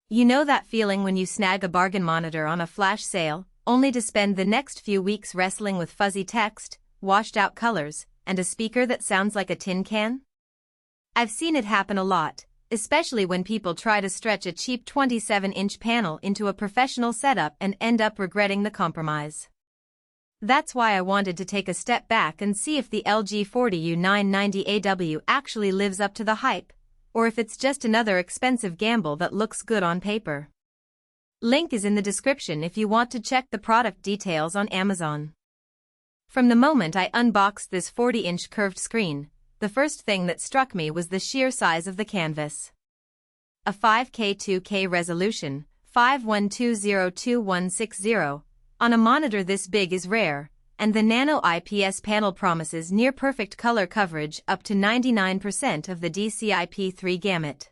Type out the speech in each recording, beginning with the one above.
You know that feeling when you snag a bargain monitor on a flash sale, only to spend the next few weeks wrestling with fuzzy text, washed-out colors, and a speaker that sounds like a tin can? I've seen it happen a lot, especially when people try to stretch a cheap 27-inch panel into a professional setup and end up regretting the compromise. That's why I wanted to take a step back and see if the LG 40U990A actually lives up to the hype, or if it's just another expensive gamble that looks good on paper. Link is in the description if you want to check the product details on Amazon. From the moment I unboxed this 40-inch curved screen, the first thing that struck me was the sheer size of the canvas. A 5K2K resolution, 51202160, on a monitor this big is rare, and the Nano IPS panel promises near-perfect color coverage up to 99% of the DCI-P3 gamut.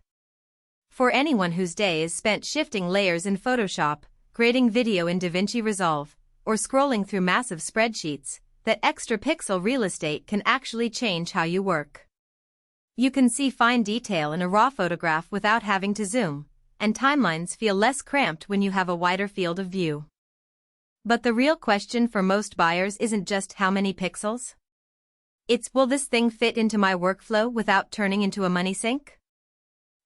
For anyone whose day is spent shifting layers in Photoshop, grading video in DaVinci Resolve, or scrolling through massive spreadsheets, that extra pixel real estate can actually change how you work. You can see fine detail in a raw photograph without having to zoom, and timelines feel less cramped when you have a wider field of view. But the real question for most buyers isn't just how many pixels. It's, will this thing fit into my workflow without turning into a money sink?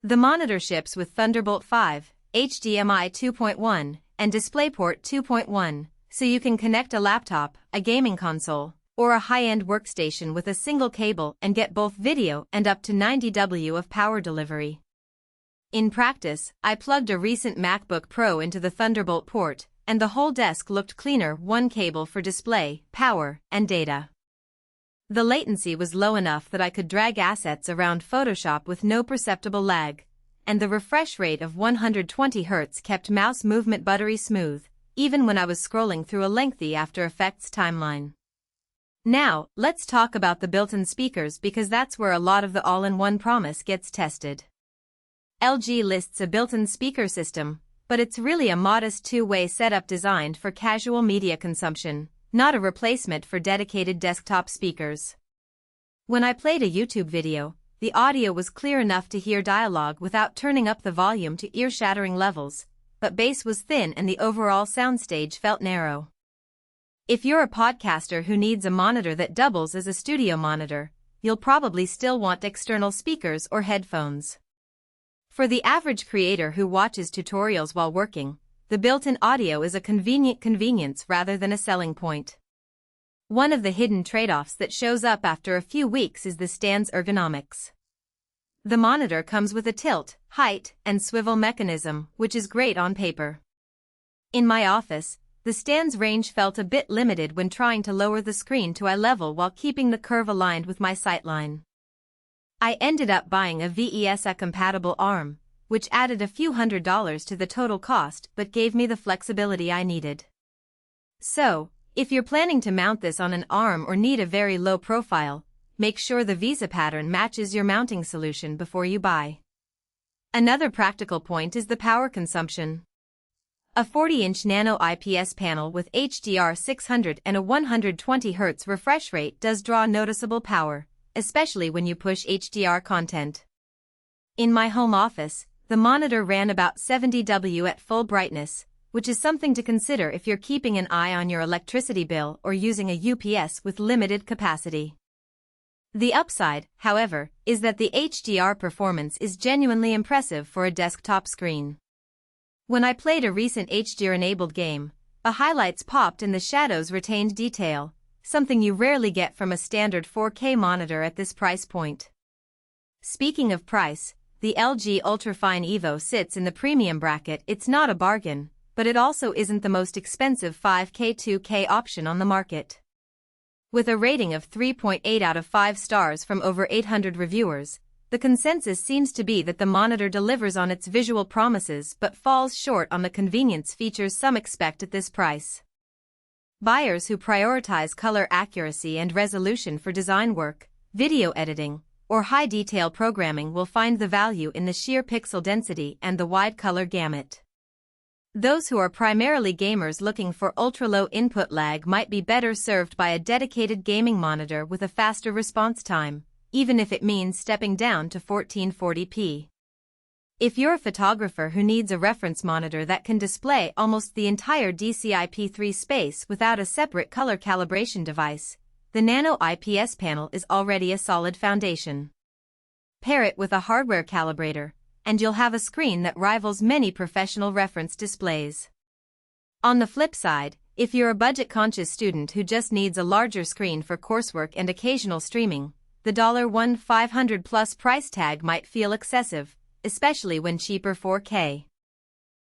The monitor ships with Thunderbolt 5, HDMI 2.1, and DisplayPort 2.1, so you can connect a laptop, a gaming console, or a high-end workstation with a single cable and get both video and up to 90 W of power delivery. In practice, I plugged a recent MacBook Pro into the Thunderbolt port, and the whole desk looked cleaner, one cable for display, power, and data. The latency was low enough that I could drag assets around Photoshop with no perceptible lag, and the refresh rate of 120 Hz kept mouse movement buttery smooth, even when I was scrolling through a lengthy After Effects timeline. Now, let's talk about the built-in speakers because that's where a lot of the all-in-one promise gets tested. LG lists a built-in speaker system, but it's really a modest two-way setup designed for casual media consumption, not a replacement for dedicated desktop speakers. When I played a YouTube video, the audio was clear enough to hear dialogue without turning up the volume to ear-shattering levels, but bass was thin and the overall soundstage felt narrow. If you're a podcaster who needs a monitor that doubles as a studio monitor, you'll probably still want external speakers or headphones. For the average creator who watches tutorials while working, the built-in audio is a convenient convenience rather than a selling point. One of the hidden trade-offs that shows up after a few weeks is the stand's ergonomics. The monitor comes with a tilt, height, and swivel mechanism, which is great on paper. In my office, the stand's range felt a bit limited when trying to lower the screen to eye level while keeping the curve aligned with my sightline. I ended up buying a VESA-compatible arm, which added a few $100s to the total cost but gave me the flexibility I needed. So, if you're planning to mount this on an arm or need a very low profile, make sure the VESA pattern matches your mounting solution before you buy. Another practical point is the power consumption. A 40-inch Nano IPS panel with HDR 600 and a 120 Hz refresh rate does draw noticeable power, especially when you push HDR content. In my home office, the monitor ran about 70 W at full brightness, which is something to consider if you're keeping an eye on your electricity bill or using a UPS with limited capacity. The upside, however, is that the HDR performance is genuinely impressive for a desktop screen. When I played a recent HDR-enabled game, the highlights popped and the shadows retained detail, something you rarely get from a standard 4K monitor at this price point. Speaking of price, the LG Ultrafine evo sits in the premium bracket. It's not a bargain, but it also isn't the most expensive 5K2K option on the market. With a rating of 3.8 out of 5 stars from over 800 reviewers, the consensus seems to be that the monitor delivers on its visual promises but falls short on the convenience features some expect at this price. Buyers who prioritize color accuracy and resolution for design work, video editing, or high-detail programming will find the value in the sheer pixel density and the wide color gamut. Those who are primarily gamers looking for ultra-low input lag might be better served by a dedicated gaming monitor with a faster response time, even if it means stepping down to 1440p. If you're a photographer who needs a reference monitor that can display almost the entire DCI-P3 space without a separate color calibration device, the Nano IPS panel is already a solid foundation. Pair it with a hardware calibrator, and you'll have a screen that rivals many professional reference displays. On the flip side, if you're a budget-conscious student who just needs a larger screen for coursework and occasional streaming, the $1,500+ price tag might feel excessive, especially when cheaper 4K